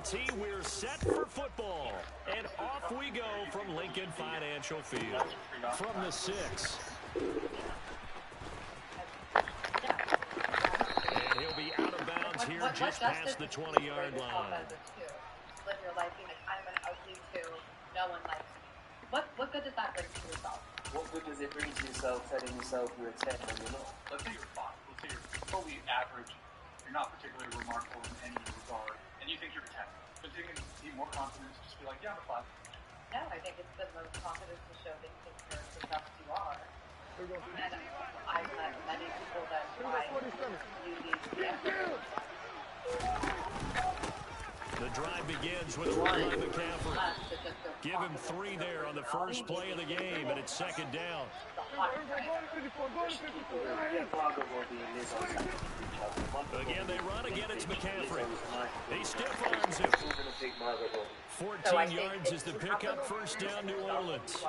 tee, we're set for football. And off we go from Lincoln Financial Field. From the 6. And he'll be out of bounds here just past the 20-yard line. Live your life being kind of an ugly to no one likes me. What good does that bring to yourself? What good does it bring to yourself telling yourself you're a 10 when you're not? Let's say you're 5. Let's say you're totally average. You're not particularly remarkable in any regard. And you think you're a 10. But you can be more confident to just be like, yeah, I'm a 5. No, I think it's the most confidence to show that you think you're the best you are. And I've met many people that try to use these efforts. The drive begins with a run by McCaffrey. Give him 3 there on the first play of the game, and it's second down. Again, they run. Again, it's McCaffrey. He stiff arms him. 14 yards is the pickup. First down, New Orleans.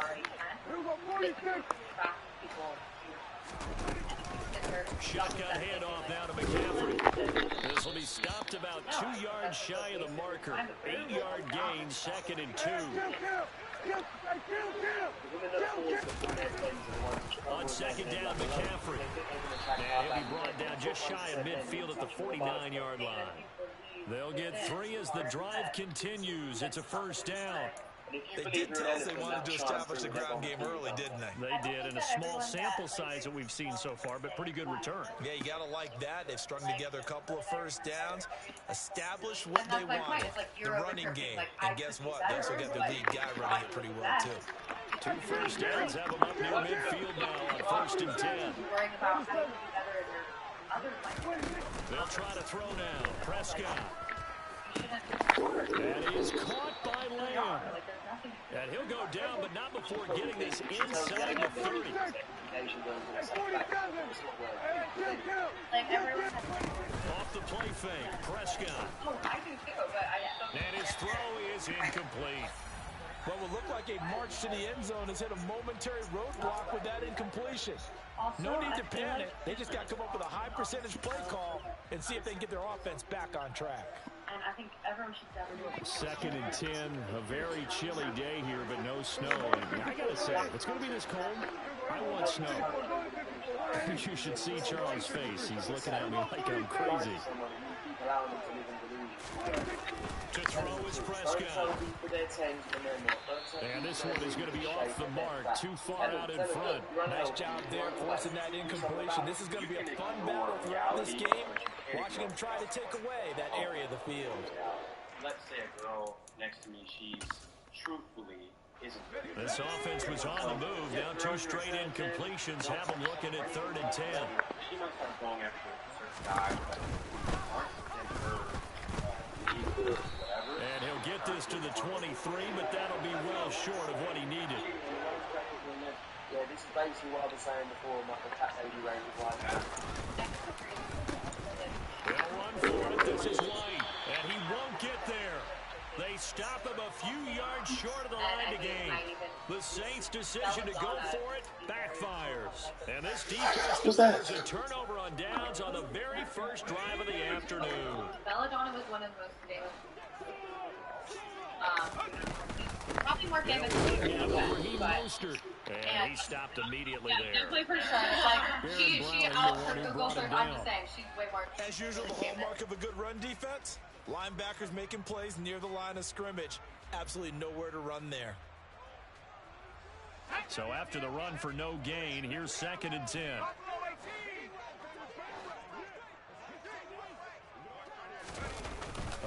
Shotgun handoff now to McCaffrey. This will be stopped about 2 yards shy of the marker. 8-yard gain, second and 2. On second down, McCaffrey. And he'll be brought down just shy of midfield at the 49-yard line. They'll get 3 as the drive continues. It's a first down. They did tell us they wanted to establish the ground game early, didn't they? They did, in a small sample size that we've seen so far, but pretty good return. Yeah, you got to like that. They've strung together a couple of first downs, established what they wanted, the running game. And guess what? They also got their lead guy running it pretty well, too. 2 first downs have them up near midfield now on first and 10. They'll try to throw now. Prescott. And he is caught by Lamb. And he'll go down, but not before getting this inside the 30. Off the play fake, Prescott. And his throw is incomplete. What will look like a march to the end zone has hit a momentary roadblock with that incompletion. No need to panic. They just got to come up with a high percentage play call and see if they can get their offense back on track. And I think everyone should definitely do it. Second and 10, a very chilly day here, but no snow. And I got to say, if it's going to be this cold, I want snow. You should see Charles' face. He's looking at me like I'm crazy. To throw is Prescott. And this one is going to be off the mark, too far out in front. Nice job there forcing that incompletion. This is going to be a fun battle throughout this game. Watching him try to take away that area of the field. Let's say a girl next to me, she's truthfully isn't very good. This offense was on the move. Now 2 straight incompletions have them looking at 3rd and 10. She might start going after a certain guy, but and he'll get this to the 23, but that'll be well short of what he needed. Yeah, this is basically what I was saying before, like the cat lady range of like that. They'll run for it. This is White, and he won't get there. They stop him a few yards short of the line to gain. The Saints' decision to go for it backfires. And this defense deserves a turnover on downs on the very first drive of the afternoon. Belladonna was one of the most famous. Probably more famous than and he stopped immediately there. Definitely for sure. It's like she out for Google search. I'm just saying she's way more. As usual, the hallmark of a good run defense. Linebackers making plays near the line of scrimmage. Absolutely nowhere to run there. So after the run for no gain, here's 2nd and 10.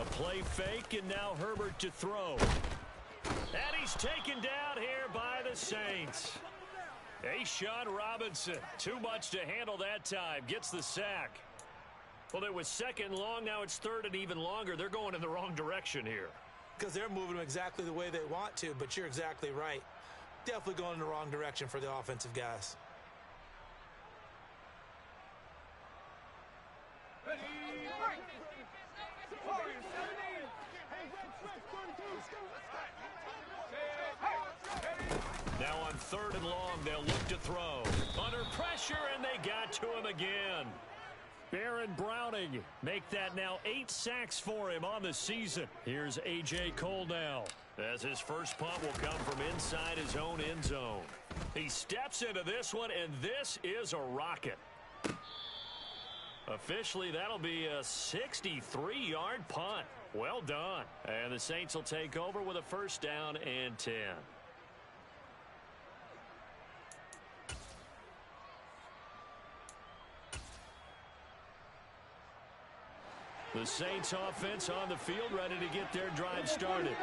A play fake, and now Herbert to throw. And he's taken down here by the Saints. A'Shawn Robinson, too much to handle that time, gets the sack. Well, it was 2nd long, now it's 3rd and even longer. They're going in the wrong direction here. Because they're moving them exactly the way they want to, but you're exactly right. Definitely going in the wrong direction for the offensive guys. Now on 3rd and long, they'll look to throw. Under pressure, and they got to him again. Baron Browning make that now 8 sacks for him on the season. Here's A.J. Cole now, as his first punt will come from inside his own end zone. He steps into this one, and this is a rocket. Officially, that'll be a 63-yard punt. Well done. And the Saints will take over with a first down and 10. The Saints offense on the field, ready to get their drive started.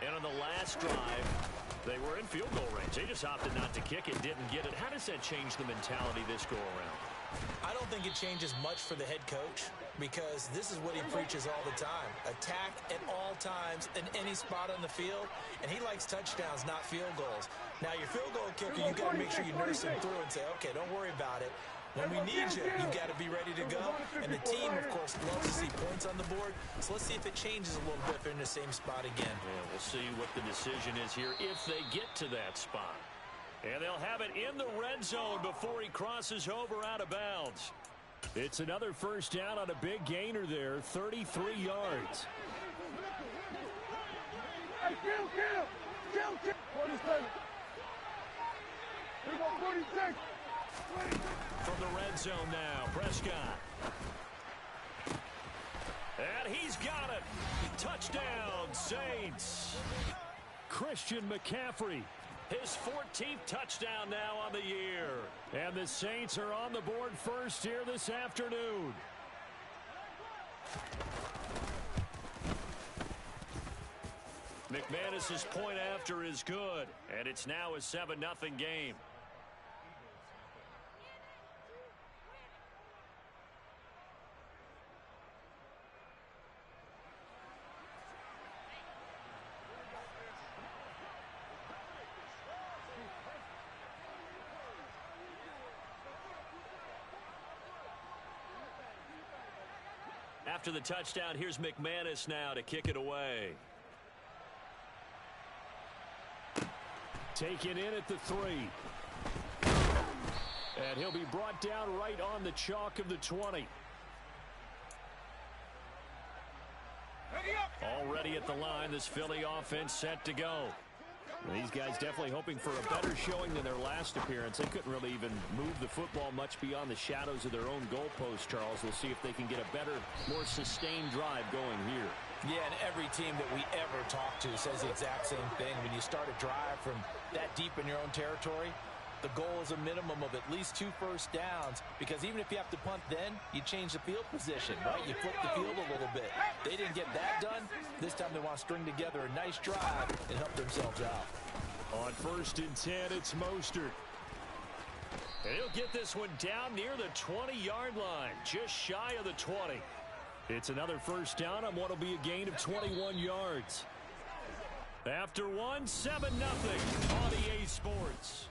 And on the last drive, they were in field goal range. They just opted not to kick it, didn't get it. How does that change the mentality this go around? I don't think it changes much for the head coach, because this is what he preaches all the time. Attack at all times in any spot on the field, and he likes touchdowns, not field goals. Now, your field goal kicker, you've got to make sure you nurse him through and say, okay, don't worry about it. When we need you, you've got to be ready to go. And the team, of course, loves to see points on the board. So let's see if it changes a little bit if they're in the same spot again. Yeah, we'll see what the decision is here if they get to that spot. And they'll have it in the red zone before he crosses over out of bounds. It's another first down on a big gainer there, 33 yards. Hey, kill! 47. Here we go, 46. From the red zone now, Prescott. And he's got it. Touchdown, Saints. Christian McCaffrey, his 14th touchdown now on the year. And the Saints are on the board first here this afternoon. McManus's point after is good, and it's now a 7-0 game. After the touchdown, here's McManus now to kick it away. Taken in at the 3. And he'll be brought down right on the chalk of the 20. Already at the line, this Philly offense set to go. These guys definitely hoping for a better showing than their last appearance. They couldn't really even move the football much beyond the shadows of their own goalpost, Charles. We'll see if they can get a better, more sustained drive going here. Yeah, and every team that we ever talk to says the exact same thing. When you start a drive from that deep in your own territory, the goal is a minimum of at least 2 first downs, because even if you have to punt then, you change the field position, right? You flip the field a little bit. They didn't get that done. This time they want to string together a nice drive and help themselves out. On 1st and 10, it's Mostert. And he'll get this one down near the 20-yard line, just shy of the 20. It's another first down on what will be a gain of 21 yards. After one, 7-0 on EA Sports.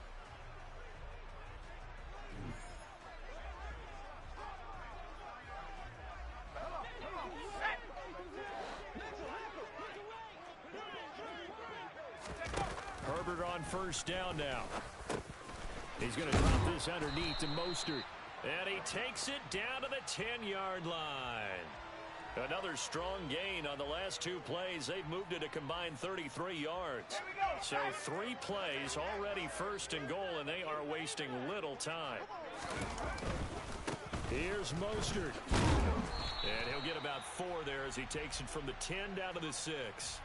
Herbert on first down now. He's going to drop this underneath to Mostert. And he takes it down to the 10-yard line. Another strong gain on the last 2 plays. They've moved it a combined 33 yards. So 3 plays, already 1st and goal, and they are wasting little time. Here's Mostert. And he'll get about 4 there as he takes it from the 10 down to the 6.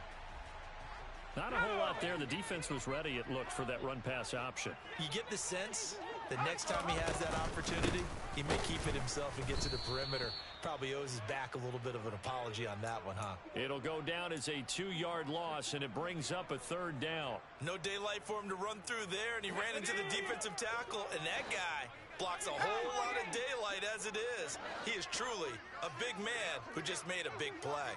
Not a whole lot there. The defense was ready, it looked, for that run-pass option. You get the sense that next time he has that opportunity, he may keep it himself and get to the perimeter. Probably owes his back a little bit of an apology on that one, huh? It'll go down as a 2-yard loss, and it brings up a 3rd down. No daylight for him to run through there, and he ran into the defensive tackle, and that guy blocks a whole lot of daylight as it is. He is truly a big man who just made a big play.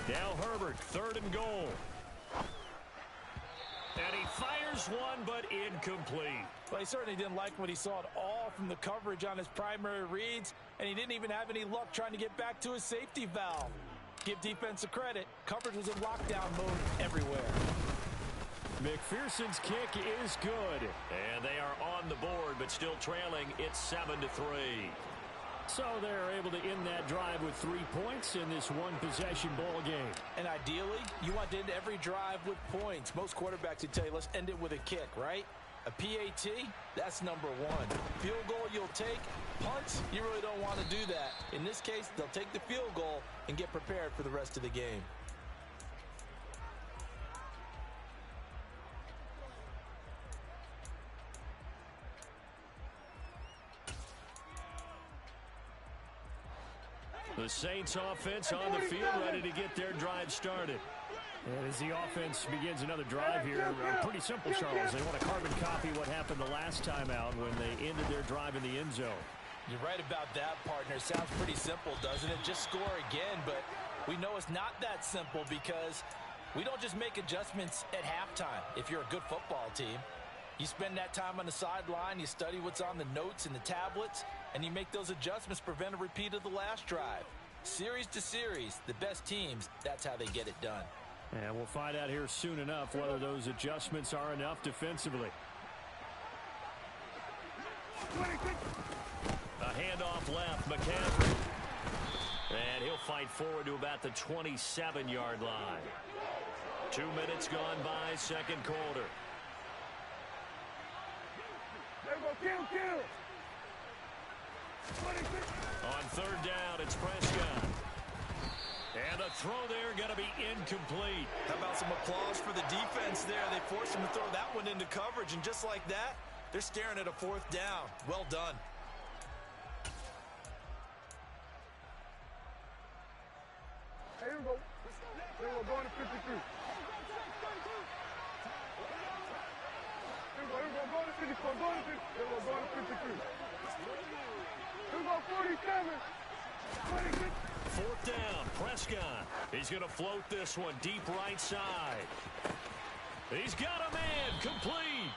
Now Herbert, 3rd and goal. And he this one, but incomplete. Well, he certainly didn't like what he saw at all from the coverage on his primary reads, and he didn't even have any luck trying to get back to his safety valve. Give defense a credit. Coverage was in lockdown mode everywhere. McPherson's kick is good. And they are on the board, but still trailing. It's 7-3. So they're able to end that drive with 3 points in this one-possession ball game. And ideally, you want to end every drive with points. Most quarterbacks would tell you, let's end it with a kick, right? A PAT, that's number one. Field goal you'll take. Punts, you really don't want to do that. In this case, they'll take the field goal and get prepared for the rest of the game. The Saints offense on the field, ready to get their drive started. And as the offense begins another drive here, pretty simple, Charles. They want to carbon copy what happened the last time out when they ended their drive in the end zone. You're right about that, partner. Sounds pretty simple, doesn't it? Just score again, but we know it's not that simple because we don't just make adjustments at halftime if you're a good football team. You spend that time on the sideline, you study what's on the notes and the tablets, and you make those adjustments, prevent a repeat of the last drive. Series to series, the best teams, that's how they get it done. And we'll find out here soon enough whether those adjustments are enough defensively. A handoff left, McCaffrey. And he'll fight forward to about the 27-yard line. 2 minutes gone by, second quarter. Kill. On third down, it's Prescott. And the throw there going to be incomplete. How about some applause for the defense there? They forced him to throw that one into coverage, and just like that, they're staring at a fourth down. Well done. Hey, here we go. Here we go, going to 53. Here we go, going to 54, going to 50. Here we go, going to 53. Here we go, 47. 26. Fourth down, Prescott. He's going to float this one deep right side. He's got a man, complete.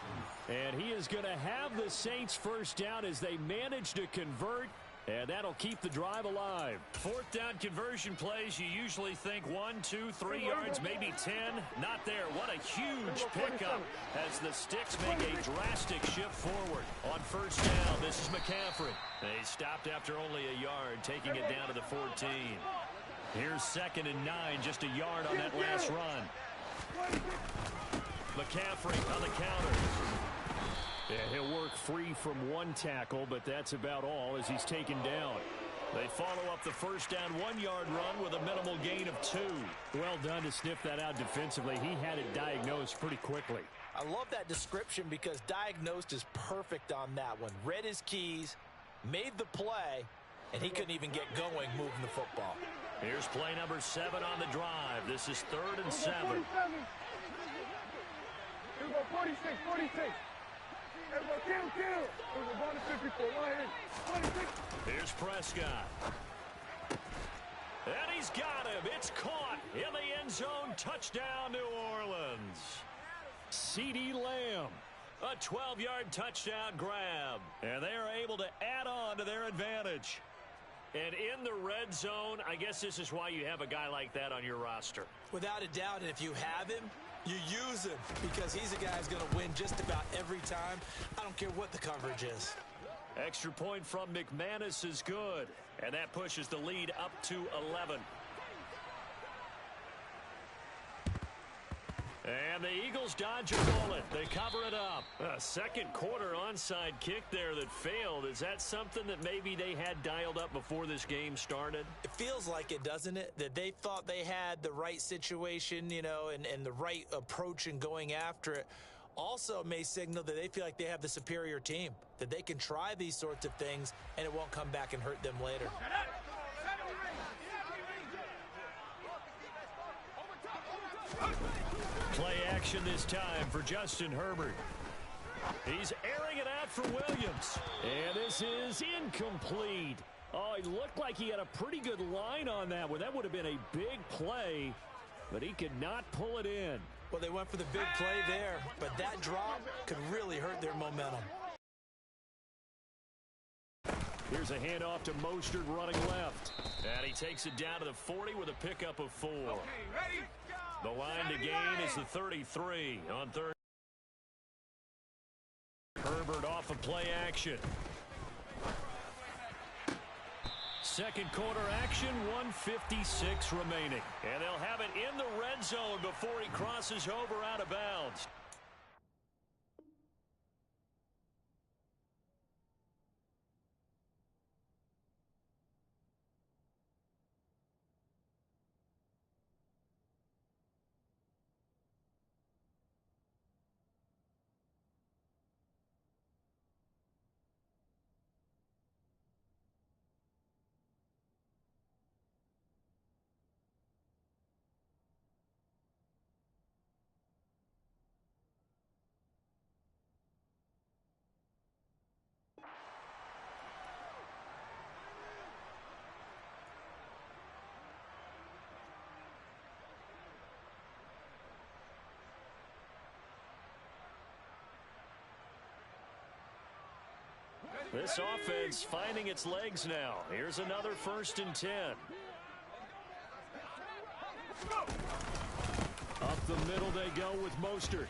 And he is going to have the Saints first down as they manage to convert, and that'll keep the drive alive. Fourth down conversion plays, you usually think 1, 2, 3 yards, maybe 10. Not there. What a huge pickup as the Sticks make a drastic shift forward. On first down, this is McCaffrey. They stopped after only a yard, taking it down to the 14. Here's 2nd and 9, just a yard on that last run. McCaffrey on the counter. Yeah, he'll work free from one tackle, but that's about all as he's taken down. They follow up the first down 1-yard run with a minimal gain of 2. Well done to sniff that out defensively. He had it diagnosed pretty quickly. I love that description because diagnosed is perfect on that one. Read his keys, made the play, and he couldn't even get going moving the football. Here's play number 7 on the drive. This is 3rd and 7. Here we go, 46, 46. Here we go, kill. Here we go, going to 54, right here. 26. Here's Prescott. And he's got him. It's caught in the end zone. Touchdown, New Orleans. CeeDee Lamb. A 12-yard touchdown grab. And they are able to add on to their advantage. And in the red zone, I guess this is why you have a guy like that on your roster. Without a doubt, and if you have him, you use him because he's a guy who's going to win just about every time. I don't care what the coverage is. Extra point from McManus is good. And that pushes the lead up to 11. And the Eagles dodge a bullet. They cover it up. A second quarter onside kick there that failed. Is that something that maybe they had dialed up before this game started? It feels like it, doesn't it? That they thought they had the right situation, you know, and the right approach in going after it. Also may signal that they feel like they have the superior team, that they can try these sorts of things and it won't come back and hurt them later. Play action this time for Justin Herbert. He's airing it out for Williams. And this is incomplete. Oh, he looked like he had a pretty good line on that one. That would have been a big play, but he could not pull it in. Well, they went for the big play there, but that drop could really hurt their momentum. Here's a handoff to Mostert running left. And he takes it down to the 40 with a pickup of 4. The line to gain is the 33 on third. Herbert off of play action. Second quarter action, 1:56 remaining. And they'll have it in the red zone before he crosses over out of bounds. This offense finding its legs now. Here's another 1st and 10. Up the middle they go with Mostert.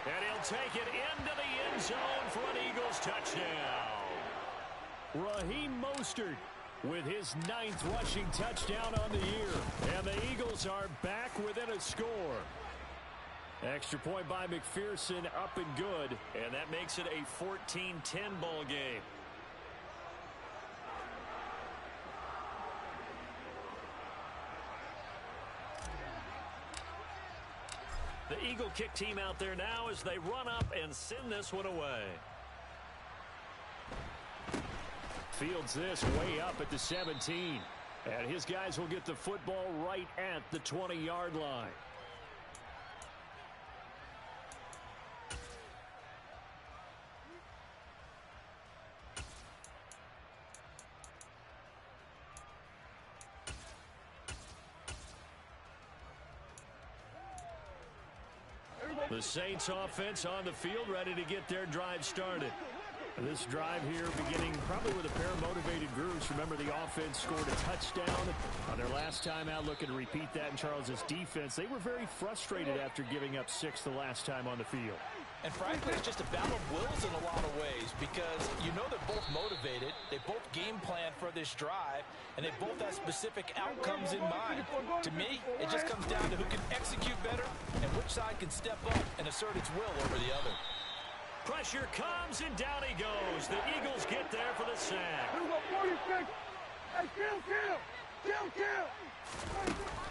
And he'll take it into the end zone for an Eagles touchdown. Raheem Mostert with his 9th rushing touchdown on the year. And the Eagles are back within a score. Extra point by McPherson, up and good. And that makes it a 14-10 ball game. The Eagle kick team out there now as they run up and send this one away. Fields this way up at the 17. And his guys will get the football right at the 20-yard line. The Saints offense on the field ready to get their drive started. This drive here beginning probably with a pair of motivated groups. Remember, the offense scored a touchdown on their last time out, looking to repeat that in Charles's defense. They were very frustrated after giving up 6 the last time on the field. And frankly, it's just a battle of wills in a lot of ways because you know they're both motivated. They both game plan for this drive, and they both have specific outcomes in mind. To me, it just comes down to who can execute better and which side can step up and assert its will over the other. Pressure comes, and down he goes. The Eagles get there for the sack.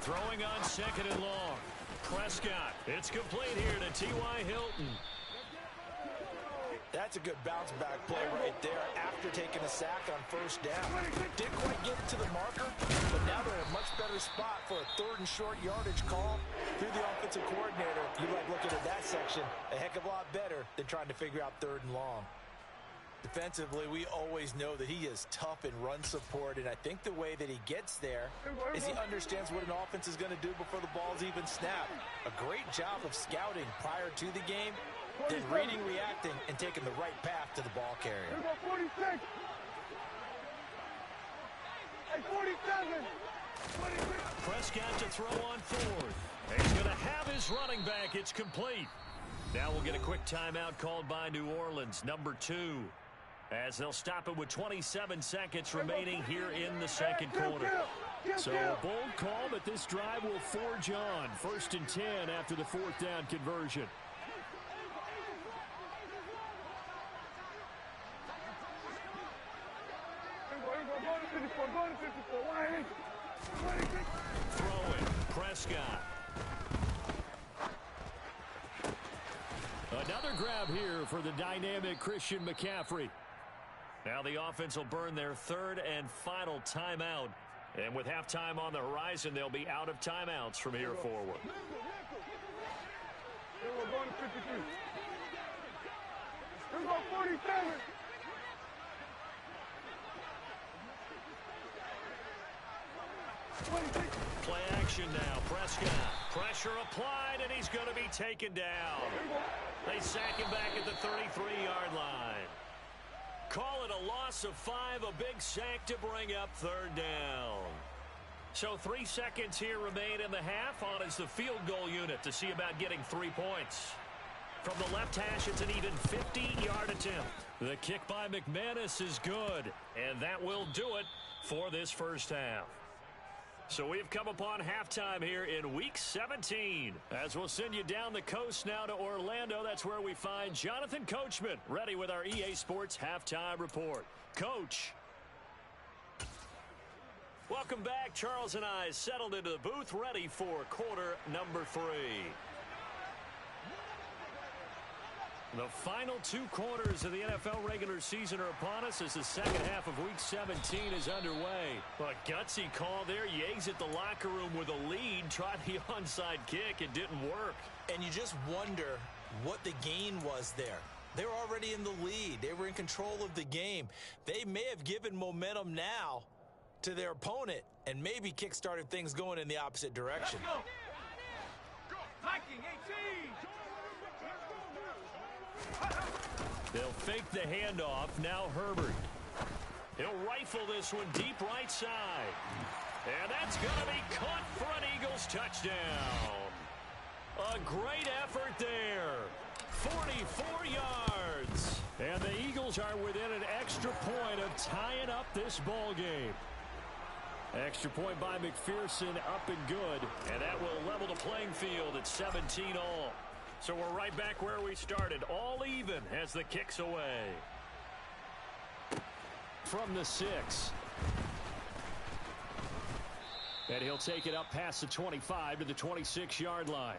Throwing on 2nd and long. Prescott. It's complete here to T.Y. Hilton. That's a good bounce back play right there after taking a sack on 1st down. Didn't quite get it to the marker, but now they're in a much better spot for a 3rd and short yardage call. If you're the offensive coordinator, you like looking at that section a heck of a lot better than trying to figure out 3rd and long. Defensively, we always know that he is tough in run support, and I think the way that he gets there is he understands what an offense is going to do before the ball's even snapped. A great job of scouting prior to the game, then reading, reacting, and taking the right path to the ball carrier. 46. 47. Prescott to throw on 4th. He's going to have his running back. It's complete. Now we'll get a quick timeout called by New Orleans, number 2. As they'll stop it with 27 seconds remaining here in the 2nd quarter. So a bold call, but this drive will forge on. 1st and 10 after the 4th down conversion. Throwing, Prescott. Another grab here for the dynamic Christian McCaffrey. Now the offense will burn their 3rd and final timeout. And with halftime on the horizon, they'll be out of timeouts from here forward. We're going to 53. We're going 47. Play action now. Prescott. Pressure applied, and he's going to be taken down. They sack him back at the 33-yard line. Call it a loss of 5, a big sack to bring up third down. So 3 seconds here remain in the half. On is the field goal unit to see about getting 3 points. From the left hash, it's an even 50-yard attempt. The kick by McManus is good, and that will do it for this first half. So we've come upon halftime here in Week 17. As we'll send you down the coast now to Orlando, that's where we find Jonathan Coachman ready with our EA Sports Halftime Report. Coach. Welcome back. Charles and I settled into the booth ready for quarter number 3. The final 2 quarters of the NFL regular season are upon us as the second half of Week 17 is underway. But gutsy call there. You exit the locker room with a lead. Tried the onside kick. It didn't work. And you just wonder what the gain was there. They were already in the lead. They were in control of the game. They may have given momentum now to their opponent and maybe kick-started things going in the opposite direction. They'll fake the handoff. Now Herbert. He'll rifle this one deep right side. And that's going to be caught for an Eagles touchdown. A great effort there. 44 yards. And the Eagles are within an extra point of tying up this ball game. Extra point by McPherson, up and good. And that will level the playing field at 17 all. So we're right back where we started, all even as the kick's away. From the 6. And he'll take it up past the 25 to the 26-yard line.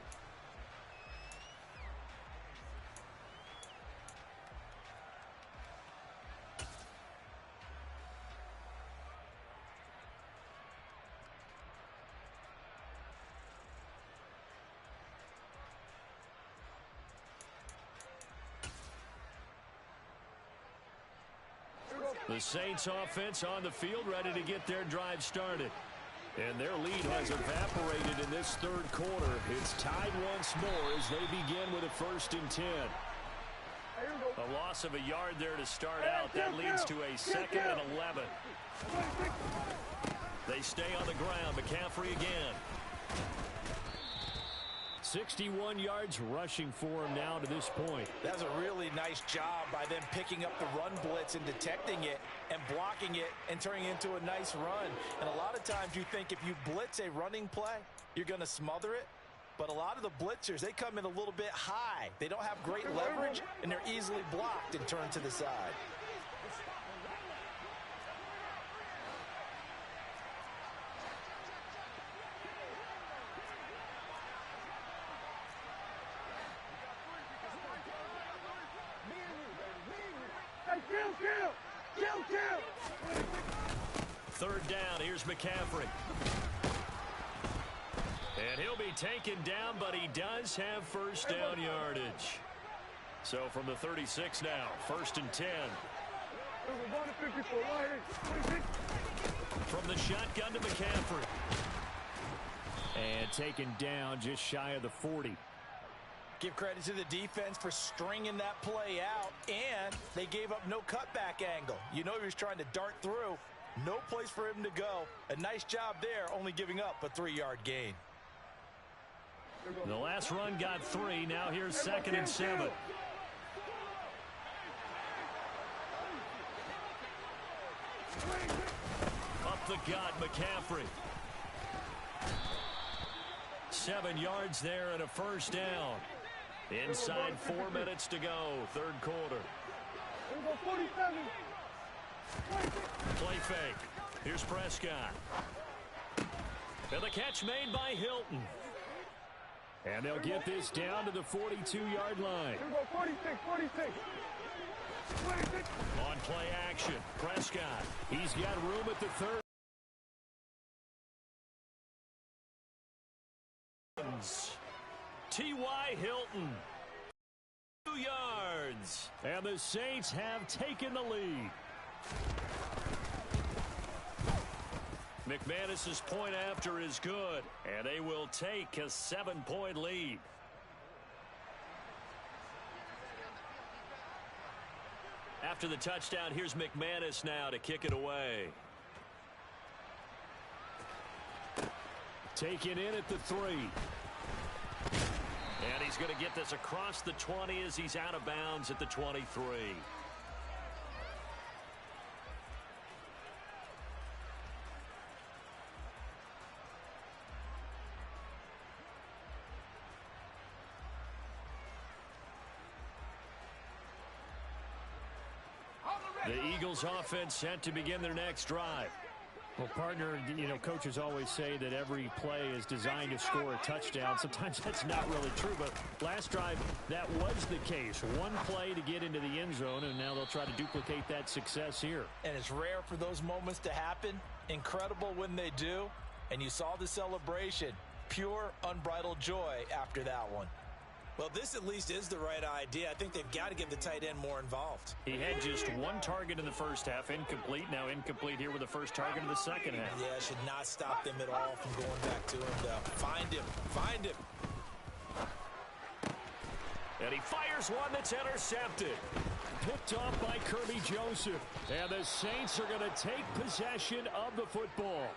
The Saints offense on the field ready to get their drive started. And their lead has evaporated in this third quarter. It's tied once more as they begin with a 1st and 10. A loss of a yard there to start out. That leads to a 2nd and 11. They stay on the ground. McCaffrey again. 61 yards rushing for him now to this point. That's a really nice job by them picking up the run blitz and detecting it and blocking it and turning it into a nice run. And a lot of times you think if you blitz a running play, you're going to smother it. But a lot of the blitzers, they come in a little bit high. They don't have great leverage, and they're easily blocked and turned to the side. Third down, here's McCaffrey. And he'll be taken down, but he does have first down yardage. So from the 36 now, 1st and 10. From the shotgun to McCaffrey. And taken down just shy of the 40. Give credit to the defense for stringing that play out, and they gave up no cutback angle. You know he was trying to dart through. No place for him to go. A nice job there, only giving up a 3-yard gain. The last run got 3. Now here's 2nd and 7. Up the gut, McCaffrey. 7 yards there and a first down. Inside 4 minutes to go, third quarter. Play fake. Here's Prescott. And the catch made by Hilton. And they'll get this down to the 42-yard line. 46. On play action, Prescott. He's got room at the 30. T.Y. Hilton. 2 yards. And the Saints have taken the lead. McManus's point after is good, and they will take a 7-point lead. After the touchdown, here's McManus now to kick it away. Taken in at the 3. And he's going to get this across the 20 as he's out of bounds at the 23. The Eagles offense set to begin their next drive. Well, partner, coaches always say that every play is designed to score a touchdown. Sometimes that's not really true, but last drive, that was the case. One play to get into the end zone, and now they'll try to duplicate that success here. And it's rare for those moments to happen. Incredible when they do. And you saw the celebration. Pure, unbridled joy after that one. Well, this at least is the right idea. I think they've got to get the tight end more involved. He had just one target in the first half, incomplete. Now incomplete here with the first target in the second half. Yeah, should not stop them at all from going back to him, though. Find him. Find him. And he fires one that's intercepted. Picked off by Kirby Joseph. And the Saints are going to take possession of the football.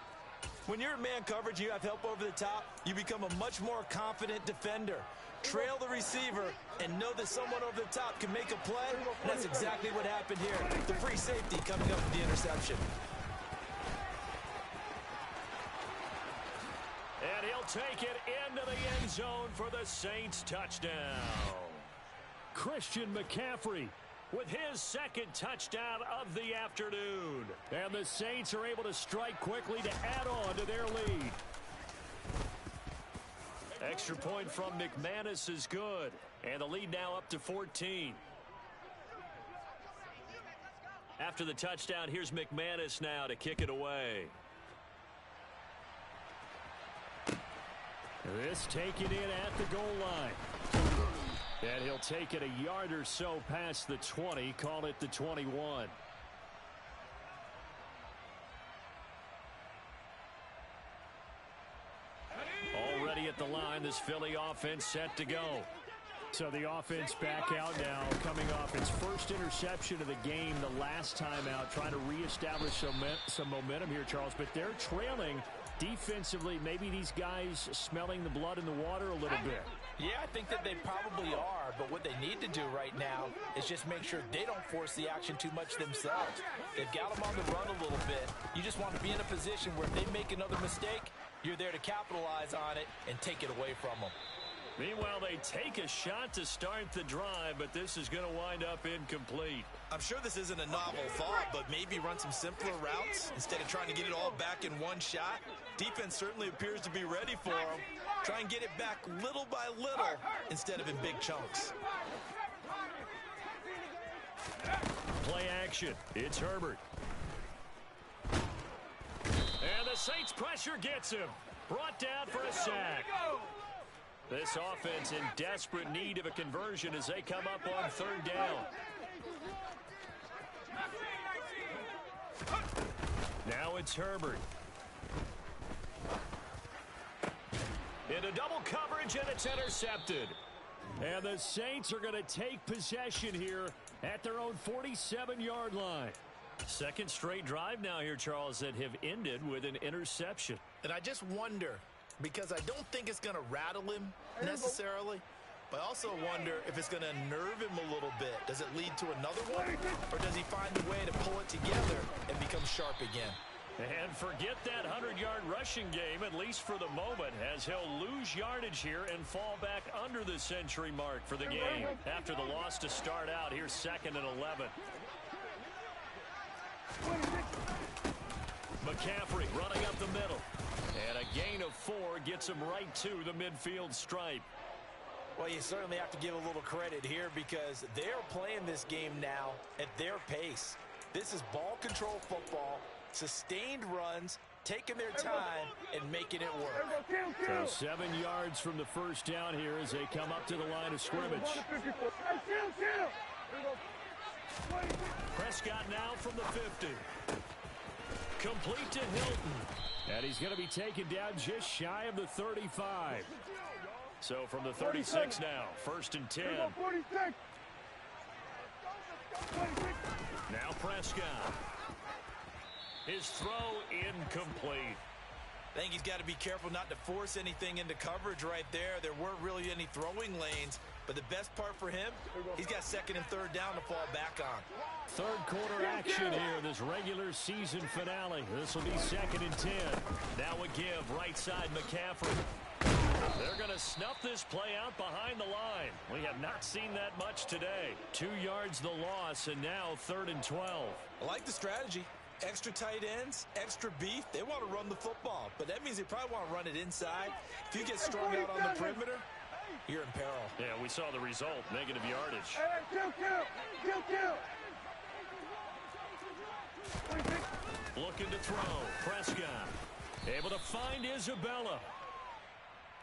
When you're in man coverage, you have help over the top, you become a much more confident defender. Trail the receiver and know that someone over the top can make a play. And that's exactly what happened here. The free safety coming up with the interception. And he'll take it into the end zone for the Saints touchdown. Christian McCaffrey with his second touchdown of the afternoon. And the Saints are able to strike quickly to add on to their lead. Extra point from McManus is good. And the lead now up to 14. After the touchdown, here's McManus now to kick it away. This taken in at the goal line. And he'll take it a yard or so past the 20. Call it the 21. Already at the line, this Philly offense set to go. So the offense back out now, coming off its first interception of the game the last time out, trying to reestablish some momentum here, Charles. But they're trailing defensively. Maybe these guys smelling the blood in the water a little bit. Yeah, I think that they probably are, but what they need to do right now is just make sure they don't force the action too much themselves. They've got them on the run a little bit. You just want to be in a position where if they make another mistake, you're there to capitalize on it and take it away from them. Meanwhile, they take a shot to start the drive, but this is going to wind up incomplete. I'm sure this isn't a novel thought, but maybe run some simpler routes instead of trying to get it all back in one shot. Defense certainly appears to be ready for them. Try and get it back little by little instead of in big chunks. Play action. It's Herbert. And the Saints pressure gets him. Brought down for a sack. This offense in desperate need of a conversion as they come up on third down. Now it's Herbert. Into double coverage, and it's intercepted. And the Saints are going to take possession here at their own 47-yard line. Second straight drive now here, Charles, that have ended with an interception. And I just wonder, because I don't think it's going to rattle him necessarily, but I also wonder if it's going to nerve him a little bit. Does it lead to another one, or does he find a way to pull it together and become sharp again? And forget that 100-yard rushing game, at least for the moment, as he'll lose yardage here and fall back under the century mark for the game. After the loss to start out, here's 2nd and 11. McCaffrey running up the middle. And a gain of 4 gets him right to the midfield stripe. Well, you certainly have to give a little credit here because they're playing this game now at their pace. This is ball control football, sustained runs, taking their time, and making it work. So 7 yards from the first down here as they come up to the line of scrimmage. Prescott now from the 50. Complete to Hilton. And he's going to be taken down just shy of the 35. So from the 36 now, 1st and 10. Now Prescott. His throw incomplete. I think he's got to be careful not to force anything into coverage right there. There weren't really any throwing lanes, but the best part for him, he's got 2nd and 3rd down to fall back on. 3rd quarter action here, this regular season finale. This will be 2nd and 10. Now a give, right side McCaffrey. They're going to snuff this play out behind the line. We have not seen that much today. 2 yards the loss, and now 3rd and 12. I like the strategy. Extra tight ends, extra beef. They want to run the football, but that means they probably want to run it inside. If you get strung out on the perimeter, you're in peril. Yeah, we saw the result, negative yardage. Looking to throw. Prescott able to find Isabella.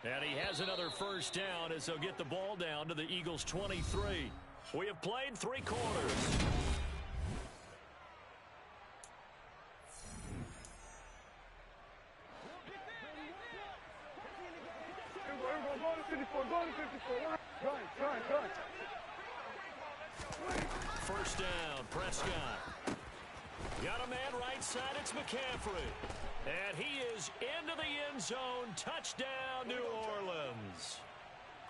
And he has another 1st down as they'll get the ball down to the Eagles' 23. We have played 3 quarters. First down, Prescott. Got a man right side, it's McCaffrey. And he is into the end zone. Touchdown, New Orleans.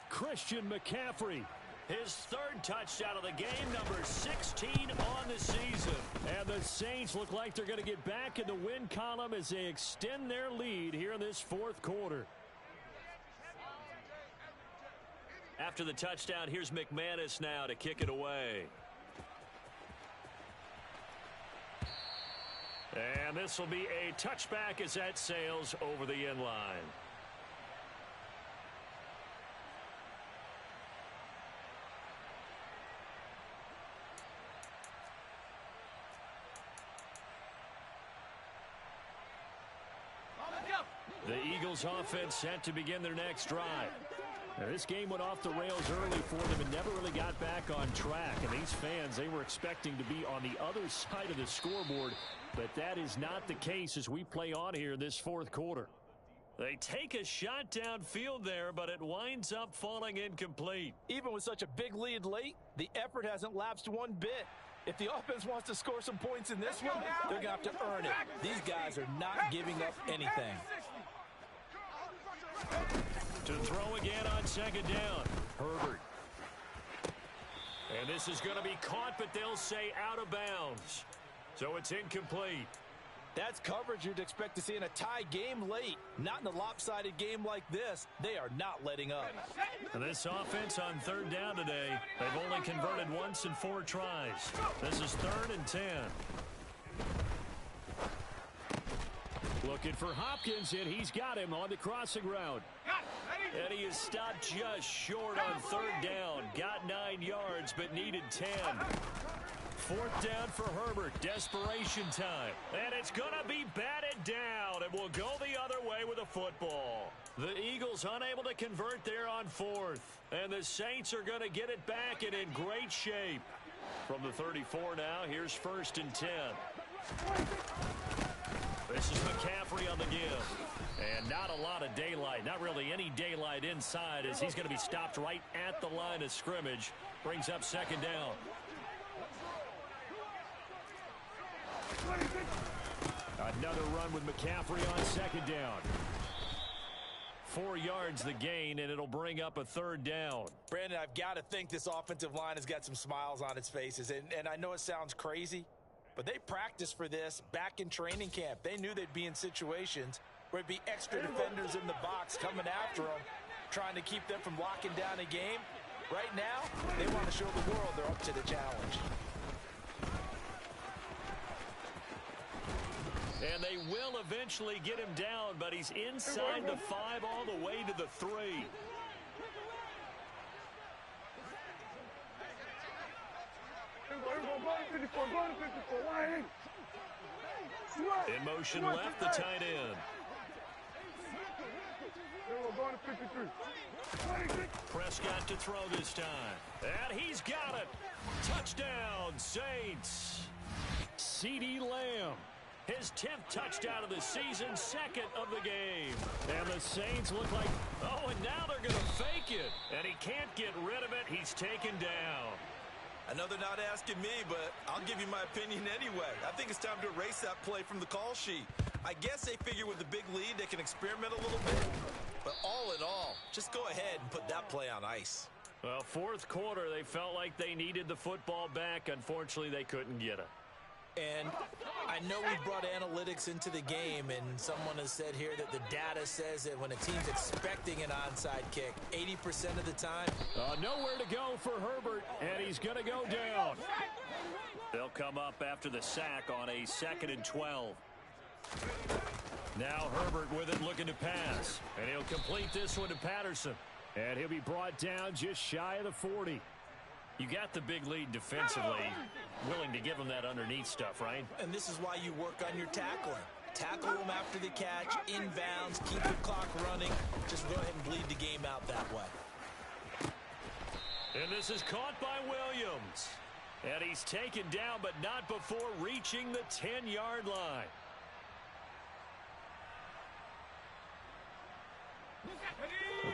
Christian McCaffrey. His 3rd touchdown of the game, number 16 on the season. And the Saints look like they're going to get back in the win column as they extend their lead here in this 4th quarter. After the touchdown, here's McManus now to kick it away. And this will be a touchback as that sails over the end line. The Eagles offense set to begin their next drive. Now, this game went off the rails early for them and never really got back on track. And these fans, they were expecting to be on the other side of the scoreboard. But that is not the case as we play on here in this 4th quarter. They take a shot downfield there, but it winds up falling incomplete. Even with such a big lead late, the effort hasn't lapsed one bit. If the offense wants to score some points in this one, they're going to have to earn it. These guys are not giving up anything. To throw again on 2nd down. Herbert. And this is going to be caught, but they'll say out of bounds. So it's incomplete. That's coverage you'd expect to see in a tie game late. Not in a lopsided game like this. They are not letting up. And this offense on 3rd down today, they've only converted once in 4 tries. This is 3rd and 10. Looking for Hopkins, and he's got him on the crossing route. And he is stopped just short on 3rd down. Got 9 yards, but needed 10. 4th down for Herbert. Desperation time. And it's going to be batted down, and will go the other way with a football. The Eagles unable to convert there on 4th. And the Saints are going to get it back and in great shape. From the 34 now, here's 1st and 10. This is McCaffrey on the give. And not a lot of daylight. Not really any daylight inside as he's going to be stopped right at the line of scrimmage. Brings up 2nd down. Another run with McCaffrey on 2nd down. 4 yards the gain, and it'll bring up a 3rd down. Brandon, I've got to think this offensive line has got some smiles on its faces. And I know it sounds crazy, but they practiced for this back in training camp. They knew they'd be in situations where it'd be extra defenders in the box coming after them, trying to keep them from locking down a game. Right now, they want to show the world they're up to the challenge. And they will eventually get him down, but he's inside the 5 all the way to the 3. In motion left, the tight end. Prescott to throw this time. And he's got it. Touchdown, Saints. CeeDee Lamb. His 10th touchdown of the season, second of the game. And the Saints look like, oh, and now they're going to fake it. And he can't get rid of it. He's taken down. I know they're not asking me, but I'll give you my opinion anyway. I think it's time to erase that play from the call sheet. I guess they figure with the big lead they can experiment a little bit. But all in all, just go ahead and put that play on ice. Well, fourth quarter, they felt like they needed the football back. Unfortunately, they couldn't get it. And I know we brought analytics into the game, and someone has said here that the data says that when a team's expecting an onside kick, 80% of the time. Nowhere to go for Herbert, and he's going to go down. They'll come up after the sack on a 2nd and 12. Now Herbert with it, looking to pass. And he'll complete this one to Patterson. And he'll be brought down just shy of the 40. You got the big lead defensively, willing to give them that underneath stuff, right? And this is why you work on your tackling. Tackle them after the catch, inbounds, keep the clock running. Just go ahead and bleed the game out that way. And this is caught by Williams. And he's taken down, but not before reaching the 10-yard line.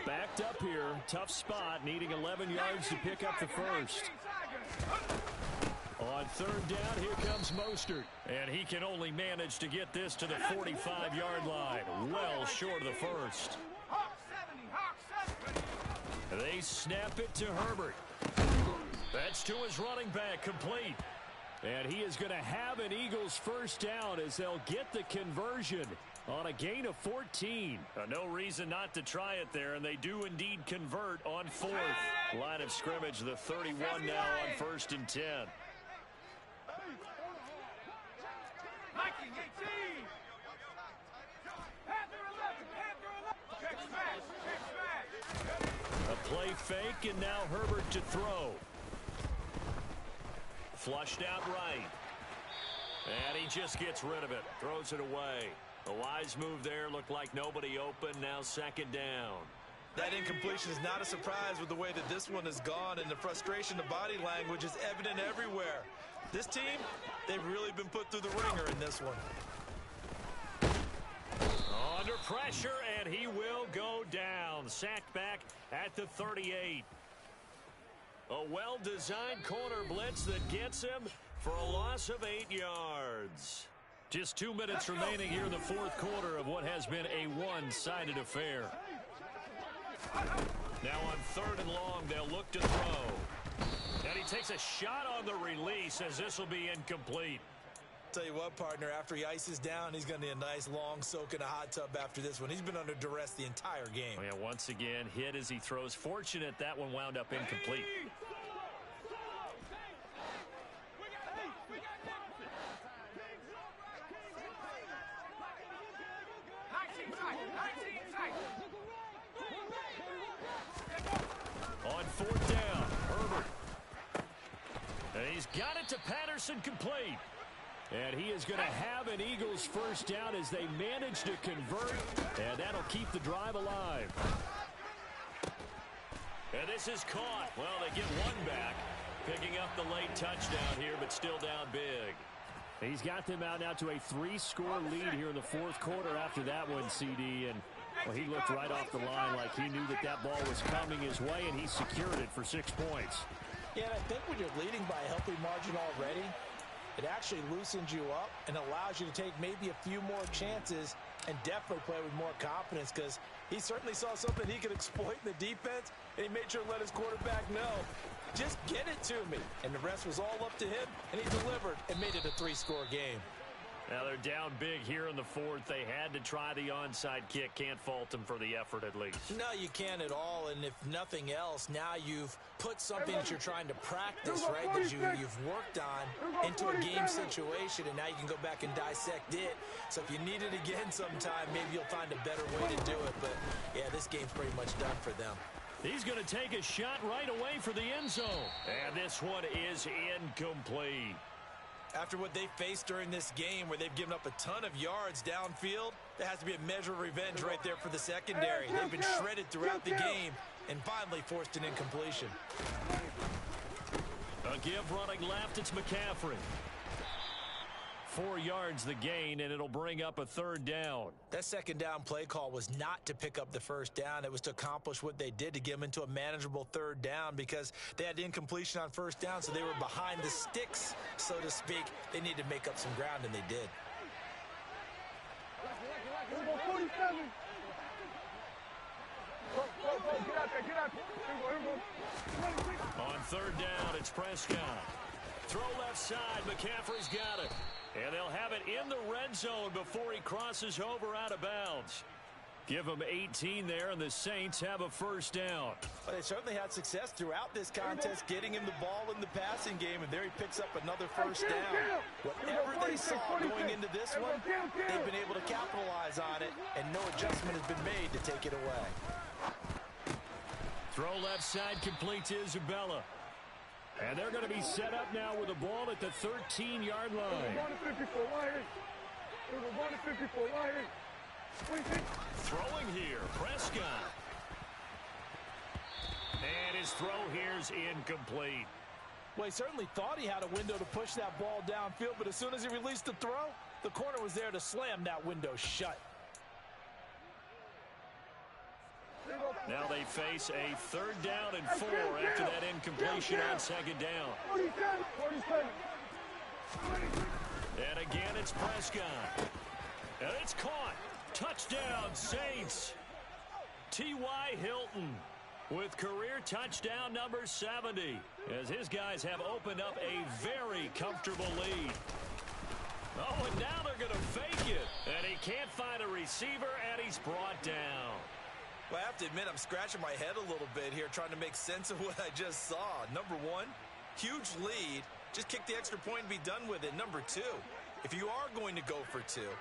Backed up here, tough spot, needing 11 yards to pick up the first. On third down, here comes Mostert. And he can only manage to get this to the 45-yard line, well short of the first. They snap it to Herbert. That's to his running back, complete. And he is going to have an Eagles first down as they'll get the conversion on a gain of 14. No reason not to try it there, and they do indeed convert on fourth. Line of scrimmage, the 31 now on 1st and 10. A play fake, and now Herbert to throw. Flushed out right. And he just gets rid of it. Throws it away. A wise move there. Looked like nobody open. Now 2nd down. That incompletion is not a surprise with the way that this one has gone, and the frustration, the body language is evident everywhere. This team, they've really been put through the ringer in this one. Under pressure, and he will go down. Sacked back at the 38. A well-designed corner blitz that gets him for a loss of 8 yards. Just 2 minutes remaining here in the fourth quarter of what has been a one-sided affair. Now on 3rd and long, they'll look to throw. And he takes a shot on the release as this will be incomplete. Tell you what, partner, after he ices down, he's going to need a nice long soak in a hot tub after this one. He's been under duress the entire game. Oh, yeah, once again, hit as he throws. Fortunate that one wound up incomplete. On 4th down, Herbert. And he's got it to Patterson, complete. And he is going to have an Eagles first down as they manage to convert, and that'll keep the drive alive. And this is caught. Well, they get one back, picking up the late touchdown here, but still down big. He's got them out now to a 3-score lead here in the fourth quarter after that one, CD. And well, he looked right off the line like he knew that that ball was coming his way, and he secured it for 6 points. Yeah, and I think when you're leading by a healthy margin already, it actually loosens you up and allows you to take maybe a few more chances and definitely play with more confidence, because he certainly saw something he could exploit in the defense, and he made sure to let his quarterback know, just get it to me. And the rest was all up to him, and he delivered and made it a 3-score game. Now they're down big here in the fourth. They had to try the onside kick. Can't fault them for the effort at least. No, you can't at all. And if nothing else, now you've put something that you're trying to practice, right, that you've worked on into a game situation, and now you can go back and dissect it. So if you need it again sometime, maybe you'll find a better way to do it. But, yeah, this game's pretty much done for them. He's going to take a shot right away for the end zone. And this one is incomplete. After what they faced during this game, where they've given up a ton of yards downfield, there has to be a measure of revenge right there for the secondary. They've been shredded throughout the game and finally forced an incompletion. A give running left, it's McCaffrey. 4 yards the gain, and it'll bring up a 3rd down. That 2nd down play call was not to pick up the 1st down. It was to accomplish what they did, to get them into a manageable 3rd down, because they had incompletion on 1st down, so they were behind the sticks, so to speak. They needed to make up some ground, and they did. On 3rd down, it's Prescott. Throw left side, McCaffrey's got it. And they'll have it in the red zone before he crosses over out of bounds. Give him 18 there, and the Saints have a 1st down. Well, they certainly had success throughout this contest, getting him the ball in the passing game, and there he picks up another 1st down. Whatever they saw going into this one, they've been able to capitalize on it, and no adjustment has been made to take it away. Throw left side, complete to Isabella. And they're going to be set up now with the ball at the 13-yard line. Throwing here, Prescott. And his throw here's incomplete. Well, he certainly thought he had a window to push that ball downfield, but as soon as he released the throw, the corner was there to slam that window shut. Now they face a 3rd down and 4 after that incompletion on 2nd down. And again, it's Prescott. And it's caught. Touchdown, Saints. T.Y. Hilton with career touchdown number 70, as his guys have opened up a very comfortable lead. Oh, and now they're going to fake it. And he can't find a receiver, and he's brought down. Well, I have to admit, I'm scratching my head a little bit here, trying to make sense of what I just saw. Number 1, huge lead. Just kick the extra point and be done with it. Number 2, if you are going to go for 2,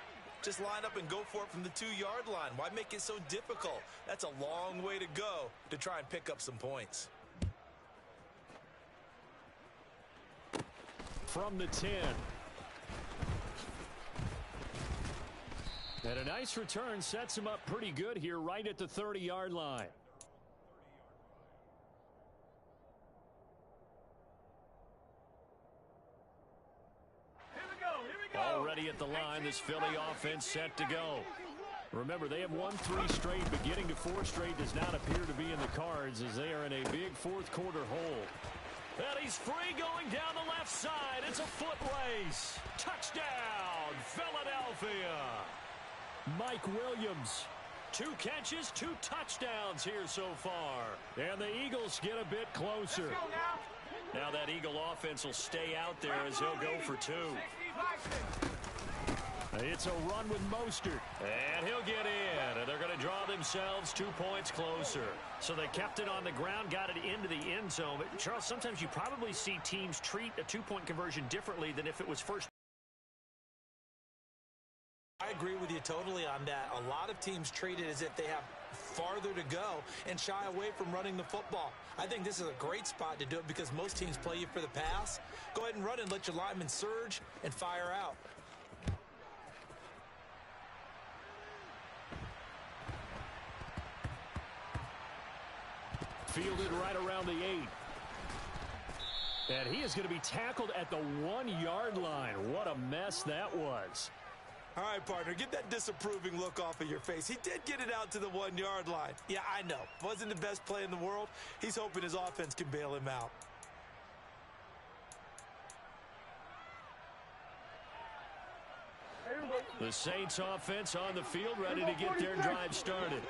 just line up and go for it from the 2-yard line. Why make it so difficult? That's a long way to go to try and pick up some points. From the 10. And a nice return sets him up pretty good here right at the 30-yard line. Already at the line, this Philly offense set to go. Remember, they have won 3 straight, but getting to 4 straight does not appear to be in the cards, as they are in a big 4th quarter hole. And he's free going down the left side. It's a foot race. Touchdown, Philadelphia. Mike Williams. 2 catches, 2 touchdowns here so far. And the Eagles get a bit closer. Now that Eagle offense will stay out there as he'll go for 2. It's a run with Mostert. And he'll get in. And they're going to draw themselves 2 points closer. So they kept it on the ground, got it into the end zone. But Charles, sometimes you probably see teams treat a 2-point conversion differently than if it was first. I agree with you totally on that. A lot of teams treat it as if they have farther to go and shy away from running the football. I think this is a great spot to do it because most teams play you for the pass. Go ahead and run and let your linemen surge and fire out. Fielded right around the 8. And he is going to be tackled at the 1-yard line. What a mess that was. All right, partner, get that disapproving look off of your face. He did get it out to the 1-yard line. Yeah, I know. Wasn't the best play in the world. He's hoping his offense can bail him out. The Saints offense on the field, ready to get their drive started.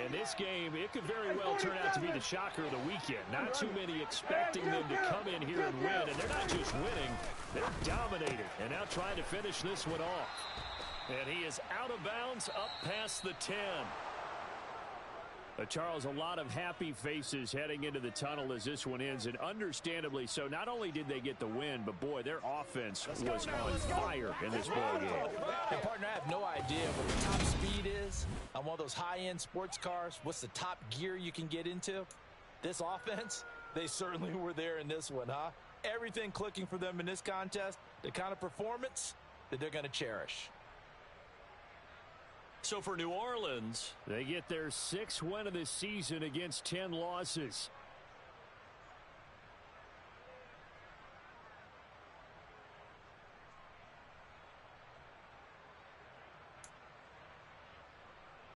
And this game, it could very well turn out to be the shocker of the weekend. Not too many expecting them to come in here and win. And they're not just winning, they're dominating. And now trying to finish this one off. And he is out of bounds up past the 10. Charles, a lot of happy faces heading into the tunnel as this one ends, and understandably so. Not only did they get the win, but boy, their offense was on fire in this ball game. And partner, I have no idea what the top speed is on one of those high-end sports cars. What's the top gear you can get into? This offense, they certainly were there in this one, huh? Everything clicking for them in this contest, the kind of performance that they're going to cherish. So for New Orleans, they get their 6th win of the season against 10 losses.